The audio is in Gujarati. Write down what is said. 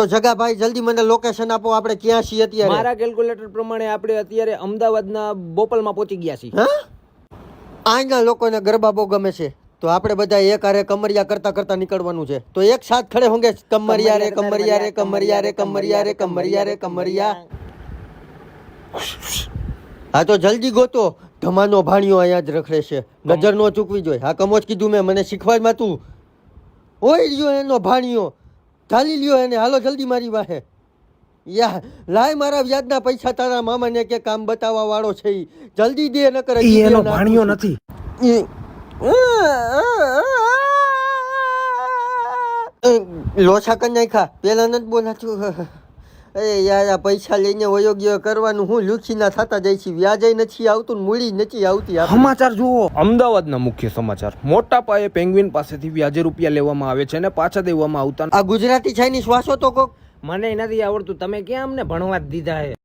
તો જગાભાઈ જલ્દી મને લોકેશન આપો, આપણે ક્યાં છીએ અત્યારે? મારા કેલ્ક્યુલેટર પ્રમાણે આપણે અત્યારે અમદાવાદના બોપલમાં પહોંચી ગયા છીએ. હા, અહીંના લોકોને ગરબા બહુ ગમે છે, તો આપણે બધા એક હારે કમરિયા કરતા કરતા નીકળવાનું છે. તો એક સાથ ખડે હોંગે, કમરિયા રે કમરિયા રે કમરિયા રે કમરિયા રે કમરિયા રે કમરિયા. હા તો જલ્દી ગોતો, ધમાનો ભાણિયો અહીંયા જ રખડે છે, નજર નો ચૂકવી જોઈએ. હા કમોજ કીધું મેં, મને શીખવાડમાં તું. ઓય રહ્યો એનો ભાણિયો, ચાલી લ્યો એને, હાલો જલ્દી મારી વાહે. યા લાય મારા વ્યાજના પૈસા તારા મામાને કે કામ બતાવવા વાળો છે ઈ. જલ્દી દે નકર એનો ભાણિયો નથી. લોછા કરી નાખ્યા, પેલા નથી બોલાતું. અરે યાર આ પૈસા લઈને વયોગ્ય કરવાનું હું લુખીના થતા જાય છે, વ્યાજય નથી આવતું, મૂડી નથી આવતી. સમાચાર જુઓ, અમદાવાદના મુખ્ય સમાચાર. મોટા પાયે પેંગ્વિન પાસેથી વ્યાજે રૂપિયા લેવામાં આવે છે અને પાછા દેવામાં આવતા. આ ગુજરાતી ચાઇનીઝ વાસો તો કોક મને નથી આવડતું, તમે ક્યાં અમને ભણવા જ દીધા છે?